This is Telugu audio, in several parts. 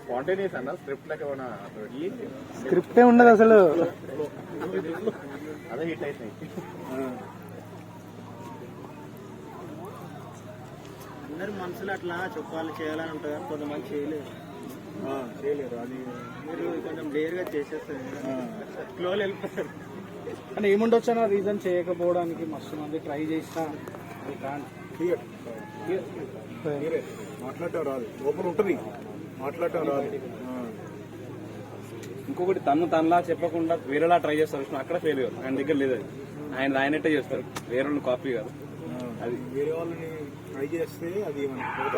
స్పాంటేనియస్ అన్న స్క్రిప్ట్ లెక్క స్క్రిప్టే ఉండదు అసలు. అదే హిట్ అవుతాయి. అందరు మనసులో అట్లా చెప్పాలి చేయాలని ఉంటుంది, కొంతమంది చేయలేరు. అది మీరు కొంచెం డేర్గా చేసేస్తారు, ఫ్లోలో వెళ్ళిపోతారు. అంటే ఏముండొచ్చు అన్న రీజన్ చేయకపోవడానికి? మస్తు మంది ట్రై చేసినా మాట్లాడటం రాదు, లోపల ఉంటుంది మాట్లాడటం రాదు. ఇంకొకటి తనలా చెప్పకుండా వేరేలా ట్రై చేస్తారు, అక్కడ ఫెయిల్ అయ్యారు. ఆయన దగ్గర లేదు, అది ఆయన ఆయనట్టే చేస్తారు, వేరే వాళ్ళు కాపీ కాదు. అది వేరే వాళ్ళని ట్రై చేస్తే అది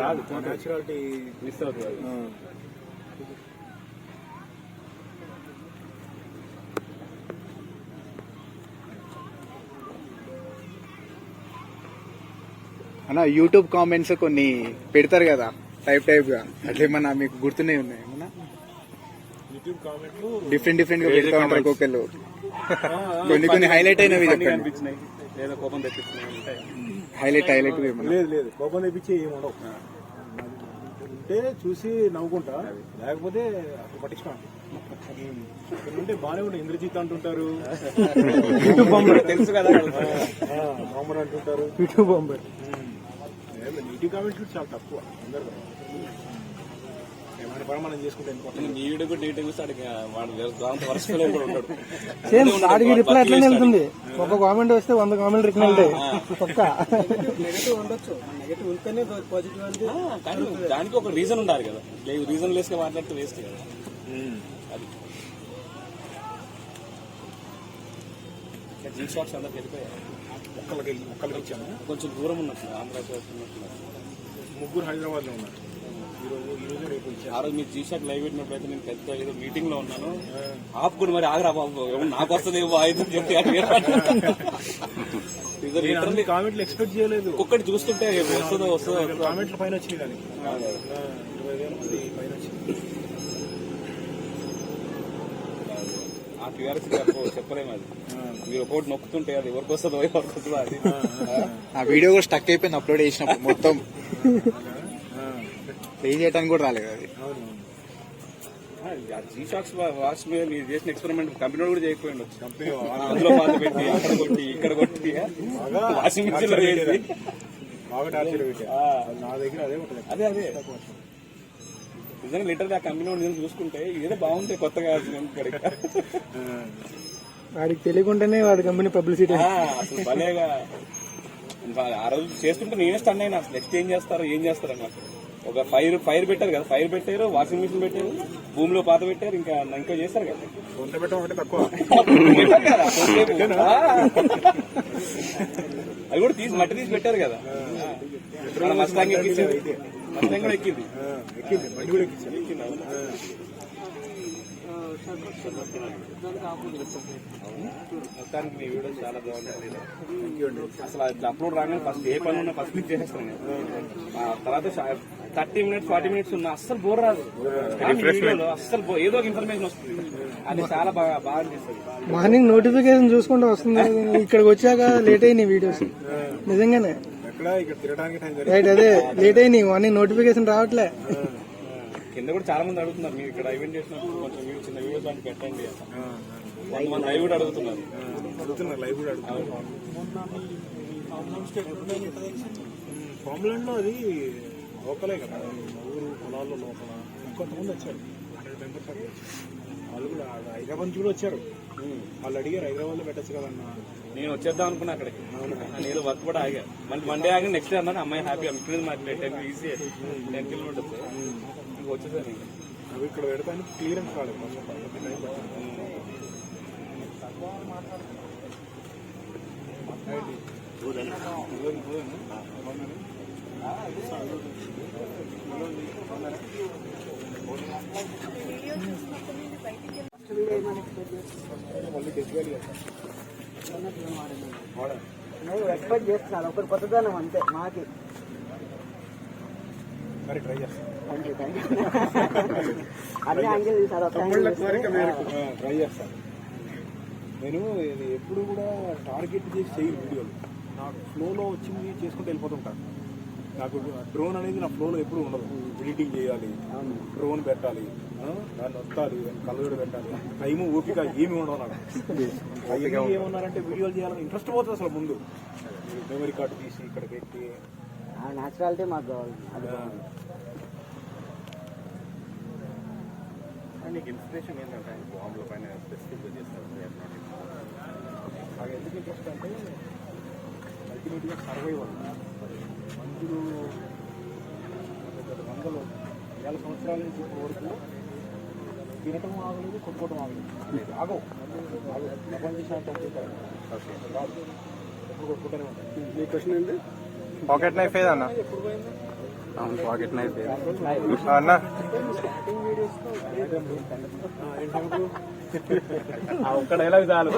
రాదు, న్యాచురాలిటీ మిస్ అవుతుంది. అన్న యూట్యూబ్ కామెంట్స్ కొన్ని పెడతారు కదా టైప్ గా, అట్లేమన్నా మీకు గుర్తున్నాయి ఉన్నాయి? ఏమన్నా యూట్యూబ్ కామెంట్లు డిఫరెంట్ గా పెడతా ఉంటారు ఒక్కొక్కరు. కొన్ని హైలైట్ అయినవి చెప్పండి. లేదా కోపం తెప్పిస్తున్నాయి, హైలైట్ లేదు కోపం తెప్పించి ఏముండవు. ఉంటే చూసి నవ్వుకుంటా, లేకపోతే అప్పుడు పట్టించుకోండి. ఉంటే బాగానే ఉంటాయి. ఇంద్రజిత్ అంటుంటారు, తెలుసు కదా, బాంబర్ అంటుంటారు. YouTube bomber. నెగిటివ్ కామెంట్స్ చాలా తక్కువ. అందరు ఏమైనా పరమానం చేసుకుంటే నీడు కూడా నీట్ చూస్తాడు, సేమ్ వాడికి రిప్లై అట్లనే వెళ్తుంది. ఒక కామెంట్ వస్తే 100 కామెంట్ రిప్లై ఉంటాయి. పక్క నెగటివ్ ఉండొచ్చు, నెగటివ్ ఉంటేనే పాజిటివ్ అంటే. కానీ దానికి ఒక రీజన్ ఉండాలి కదా, రీజన్ లెస్ గా మాట్లాడితే వేస్ట్ కదా. అది జీ షాట్స్ అందరికి వెళ్ళిపోయారు. ఒక్కరికి ఇచ్చాము. కొంచెం దూరం ఉన్నట్టు ఆంధ్ర ఉన్నట్టున్నారు. ముగ్గురు హైదరాబాద్ లో ఉన్నారు. ఈ రోజు రేపు ఇచ్చారు. ఆ రోజు మీరు జీ షాట్ లైవ్ పెట్టినప్పుడైతే నేను పెద్ద ఏదో మీటింగ్ లో ఉన్నాను, ఆపుకుని మరి ఆగరా బాబు నాకు వస్తుంది ఆయుధం చెప్పి కామెంట్లు ఎక్స్పెక్ట్ చేయలేదు. ఒక్కటి చూస్తుంటే వస్తుందో కామెంట్ల పైన వచ్చింది, కానీ 20,000 మంది పైన వచ్చింది. ఆ టీఆర్ఎస్ చెప్పలేము. అది మీరు ఒకటి నొక్కుతుంటే అది ఎవరికి వస్తుందో అది. ఆ వీడియో కూడా స్టక్ అయిపోయింది అప్లోడ్ చేసినప్పుడు, మొత్తం ప్లే చేయడానికి కూడా రాలేదు అది. జీ షాక్స్ వాచ్ మీద మీరు చేసిన ఎక్స్పెరిమెంట్ కంపెనీ కూడా చేయకపోయింది. అందులో పాత పెట్టి అక్కడ కొట్టి ఇక్కడ కొట్టి వాషింగ్ మిషన్ లో వేసి బాగా టార్చర్ పెట్టా. నా దగ్గర అదే ఉంటుంది. అదే నిజంగా లిటర్లీ ఆ కంపెనీ నిజంగా చూసుకుంటే ఏదో బాగుంటాయి కొత్తగా. వాడికి తెలియకుండానే వాడి కంపెనీ పబ్లిసిటీ అసలు భలేగా. ఆ రోజు చేస్తుంటే నేనే స్టన్ అయినా, అసలు నెక్స్ట్ ఏం చేస్తారు అన్న. ఒక ఫైర్ పెట్టారు కదా, ఫైర్ పెట్టారు, వాషింగ్ మిషన్ పెట్టారు, భూమిలో పాత పెట్టారు, ఇంకా చేస్తారు కదా. వంట పెట్టడం తక్కువ అది కూడా మట్టి తీసి పెట్టారు కదా. మస్తాంగ్ ఎక్కించారు, మస్తాంగ్ కూడా ఎక్కింది. మొత్తానికి మీ వీడియో చాలా బాగుంది. అసలు ఇట్లా అప్లోడ్ రాగానే ఫస్ట్ ఏ పని ఉన్నా ఫస్ట్ క్లిక్ చేసేస్తాను. తర్వాత 30 minutes 40 minutes ఉన్నా అస్సలు బోర్ రాదు. అస్సలు ఏదో ఒక ఇన్ఫర్మేషన్ వస్తుంది, అది చాలా బాగా అనిపిస్తుంది. మార్నింగ్ నోటిఫికేషన్ చూసుకుంటూ వస్తుంది. ఇక్కడికి వచ్చాక లేట్ అయినాయి వీడియోస్ నిజంగానే. రైట్, అదే లేట్ అయినాయి. మార్నింగ్ నోటిఫికేషన్ రావట్లే. కింద కూడా చాలా మంది అడుగుతున్నారు, మీరు ఇక్కడ ఈవెంట్ చేసినప్పుడు కొంచెం చిన్న వీడియోస్ లాంటి పెట్టండి. కొంతమంది లైవ్ కూడా అడుగుతున్నారు. ఫార్ములాండ్ లో అది లోకలే కదా, ఊరు పొలాల్లో లోపల. ఇంకొంతమంది వచ్చారు, 100 members వచ్చారు. వాళ్ళు కూడా హైదరాబాద్ నుంచి కూడా వచ్చారు. వాళ్ళు అడిగారు హైదరాబాద్ లో పెట్టచ్చు కదన్నా. నేను వచ్చేద్దాం అనుకున్నా అక్కడికి. నేను వర్క్ కూడా ఆగా, మళ్ళీ మండే ఆగి నెక్స్ట్ డే అన్నాను అమ్మాయి హ్యాపీ ఇక్కడ మాకు 10 ఈజీ 10 kilometers వచ్చేసాను. అవి ఇక్కడ పెడతాను క్లియరెన్స్ కాలేదు. ఎక్స్పెక్ట్ చేస్తున్నారు ఒకటి కొత్తదనం అంతే. మాకి మరి ట్రై చేస్తాను. అన్ని యాంగిల్ తీసారు. ట్రై చేస్తాను. నేను ఇది ఎప్పుడు కూడా టార్గెట్ చేసి చేయను వీడియోలు. నాకు ఫ్లోలో వచ్చింది చేసుకుంటూ వెళ్ళిపోతుంటాను. నాకు డ్రోన్ అనేది నా ఫ్లోలో ఎప్పుడు ఉండదు. ఎడిటింగ్ చేయాలి, డ్రోన్ పెట్టాలి, దాన్ని వస్తాలి, కలర్ పెట్టాలి, టైము ఓపిక ఏమి ఉండవు నాకు. ఏమన్నారంటే వీడియోలు చేయాలని ఇంట్రెస్ట్ పోతుంది అసలు. ముందు మెమరీ కార్డు తీసి ఇక్కడ పెట్టి న్యాచురాలిటీ మాకు కావాలి. నీకు ఇన్స్పిరేషన్ ఏంటంటే బాంబుల పైన స్పెసిఫిక్గా చేస్తారు? నాకు ఎందుకు ఇంట్రెస్ట్ అంటే అల్టిమేట్గా సర్వైవల్. మనుషులు వందలు వేల సంవత్సరాల నుంచి వరకు తినటం ఆగలేదు, కొట్టుకోవటం ఆగలేదు. ఆగవు ప్రపంచ శాతం రాదు, ఎప్పుడు కొట్టుకుంటూనే ఉంటాయి. మీ క్వశ్చన్ ఏంటి? పాకెట్ నైఫ్ ఏదన్న? ఎప్పుడు పోయింది పాకెట్ నైఫ్ అన్న ఒక్క డైలాగ్ చాలు.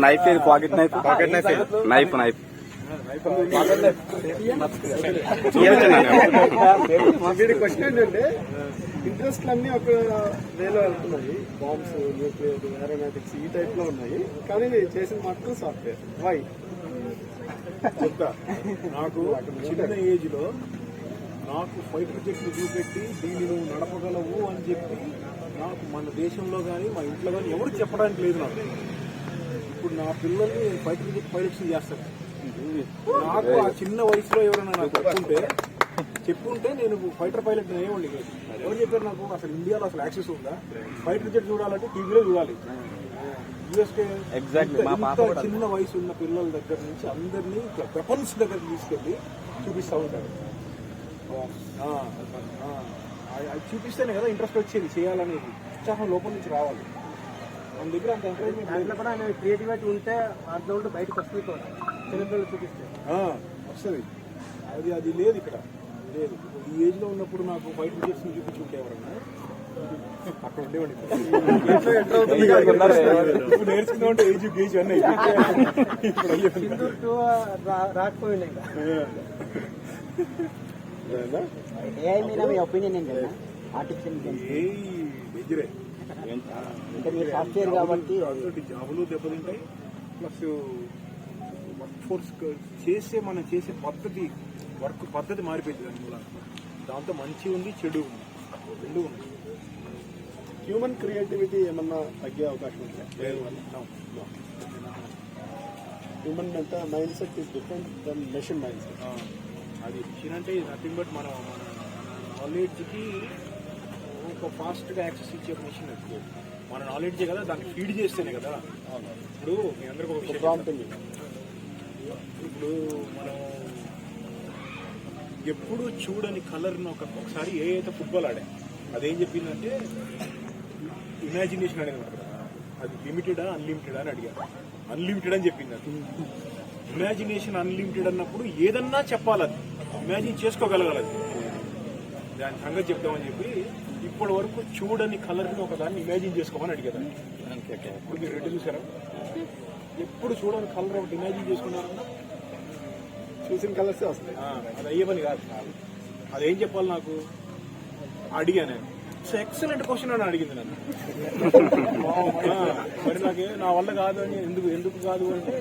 నైఫ్ ఏది? Pocket knife. Pocket knife knife knife question ఏంటంటే ఇంట్రెస్ట్ అన్ని ఒక వేలో వెళ్తున్నాయి. బాంబ్స్, న్యూక్లియర్, ఏరోనాటిక్స్ ఈ టైప్ లో ఉన్నాయి. కానీ చేసిన మాత్రం సాఫ్ట్వేర్. వై చెప్తా. నాకు చిన్న ఏజ్ లో నాకు ఫైటర్ జెట్లు చూపెట్టి దీన్ని నువ్వు నడపగలవు అని చెప్పి నాకు మన దేశంలో కానీ మా ఇంట్లో కానీ ఎవరు చెప్పడానికి లేదు నాకు. ఇప్పుడు నా పిల్లల్ని ఫైటర్ జెట్ పైలట్స్ చేస్తాను. నాకు ఆ చిన్న వయసులో ఎవరైనా నాకు చెప్పుంటే నేను ఫైటర్ పైలట్ అయ్యేవాడిని కాదు. ఎవరు చెప్పారు నాకు? అసలు ఇండియాలో అసలు యాక్సెస్ ఉందా? ఫైటర్ జెట్ చూడాలంటే టీవీలో చూడాలి. యూఎస్కే చిన్న వయసు ఉన్న పిల్లల దగ్గర నుంచి అందరినీ వెపన్స్ దగ్గర తీసుకెళ్ళి చూపిస్తూ ఉంటారు. అది చూపిస్తేనే కదా ఇంట్రెస్ట్ వచ్చేది చేయాలనేది. ఉత్సాహం లోపల నుంచి రావాలి. మన దగ్గర అంత ఎంకరేజ్మెంట్ దాంట్లో కూడా క్రియేటివిటీ ఉంటే దాంట్లో ఉంటే బయటకు వస్తుంది కూడా చిన్నపిల్లలు చూపిస్తే వస్తుంది. అది లేదు ఇక్కడ, లేదు. ఈ ఏజ్ లో ఉన్నప్పుడు నాకు ఫైట్ జెట్స్ చూపించుంటే ఎవరన్నా అక్కడ ఉండేవాడి. ఇప్పుడు నేర్చుకున్నా ఉంటే ఏజ్ గేజ్ అన్నీ రాకపోయింది. ఏఐ మీద మీ ఒపీనియన్ ఏంటన్నా? ఆర్టిఫిషియల్ డేంజరే. మీరు సాఫ్ట్వేర్ కాబట్టి జాబులు దెబ్బతింటాయి. ప్లస్ వర్క్ ఫోర్స్ మనం చేసే పద్ధతి, వర్క్ పద్ధతి మారిపోయింది. దాని మూల దాంతో మంచి ఉంది, చెడు ఉంది, రెండు ఉంది. హ్యూమన్ క్రియేటివిటీ ఏమన్నా తగ్గే అవకాశం ఉందా? Human mind set is different then machine mind set. అది మిషన్ అంటే నథింగ్ బట్ మన నాలెడ్జ్కి ఒక ఫాస్ట్గా యాక్సెస్ ఇచ్చే మిషన్. అది మన నాలెడ్జే కదా, దాన్ని ఫీడ్ చేస్తేనే కదా. ఇప్పుడు మీ అందరికీ ఒక విషయం, ఇప్పుడు మనం ఎప్పుడు చూడని కలర్ను ఒకసారి ఏ అయితే ఫుట్బాల్ ఆడా అదేం చెప్పిందంటే ఇమాజినేషన్ అనేది ఉంటుంది కదా, అది లిమిటెడా అన్లిమిటెడా అని అడిగారు. అన్లిమిటెడ్ అని చెప్పింది. అది ఇమాజినేషన్ అన్లిమిటెడ్ అన్నప్పుడు ఏదన్నా చెప్పాలి, అది ఇమాజిన్ చేసుకోగలగాలి. దాని సంగతి చెప్తామని చెప్పి ఇప్పటి వరకు చూడని కలర్ని ఒకదాన్ని ఇమాజిన్ చేసుకోమని అడిగేదాన్ని. ఇప్పుడు మీరు రెడ్డి చూసారా? ఎప్పుడు చూడని కలర్ ఒకటి ఇమాజిన్ చేసుకున్నారన్నా చూసిన కలర్సే వస్తాయి. అది అయ్యే పని కాదు. అదేం చెప్పాలి నాకు అడిగా నేను. సో ఎక్సలెంట్ క్వశ్చన్ అని అడిగింది నన్ను. మరి నా వల్ల కాదు అని ఎందుకు కాదు అంటే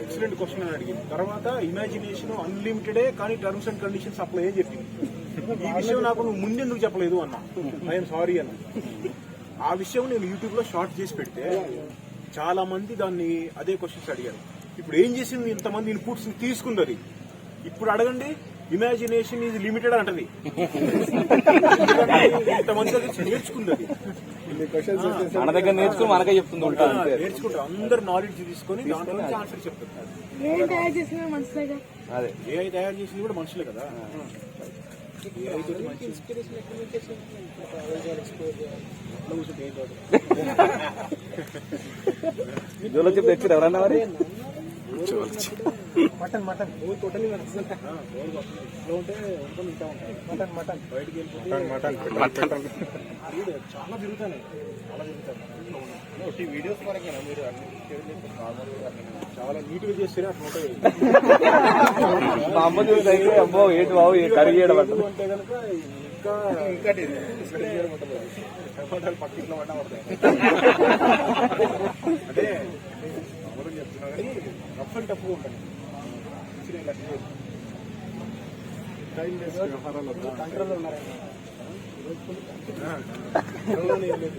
ఎక్సలెంట్ క్వశ్చన్ అని అడిగింది. తర్వాత ఇమాజినేషన్ అన్లిమిటెడే కానీ టర్మ్స్ అండ్ కండిషన్స్ అప్లై అని చెప్పింది. ఈ విషయం నాకు నువ్వు ముందెందుకు చెప్పలేదు అన్నా. ఐఎమ్ సారీ అన్న. ఆ విషయం నేను యూట్యూబ్ లో షార్ట్ చేసి పెడితే చాలా మంది దాన్ని అదే క్వశ్చన్స్ అడిగారు. ఇప్పుడు ఏం చేసింది? ఇంతమంది ఇన్పుట్స్ తీసుకుంది. అది ఇప్పుడు అడగండి, ఇమాజినేషన్ ఈజ్ లిమిటెడ్ అంటది. ఇంతమంది నేర్చుకుంది. అది మన దగ్గర నేర్చుకుని మనకే చెప్తుంది. నేర్చుకుంటారు అందరు నాలెడ్జ్ తీసుకొని దాంట్లో నుంచి ఆన్సర్ చెప్తారు. ఏం తయారు చేసినా మనుషులేగా. అదే ఏఐ తయారు చేసింది కూడా మనుషులే కదా. జోలో చెప్పి ఎవరన్నా మరి మటన్ మటన్ ఊరు టోటలీ నడుస్తుంది రోజు వస్తుంది ఇంట్లో ఉంటే వండుకొని తింటా ఉంటాయి మటన్ మటన్ బయటికి వెళ్ళిపోతే వీడు చాలా తిరుగుతాయి వీడియోస్ వరకేనా మీరు అన్ని షేర్ చేస్తారు చాలా నీట్గా చేస్తే అట్లా ఉంటాయి మా అమ్మ చూసి అయితే అమ్మో ఏంటి బాబు కర్రీ చేయడం అంటే కనుక ఇంకా ఇంకా చేయడం ఉంటుంది టమాటాలు పక్కింట్లో పడ్డా పడతాయి అదే మామూలుగా చెప్తున్నా కానీ రఫ్ అండ్ టఫ్గా ఉంటాయి టైం వేస్ట్ వ్యవహారాలు కంట్రోల్లో ఉన్నారండి కంట్రోల్లోనే ఏం లేదు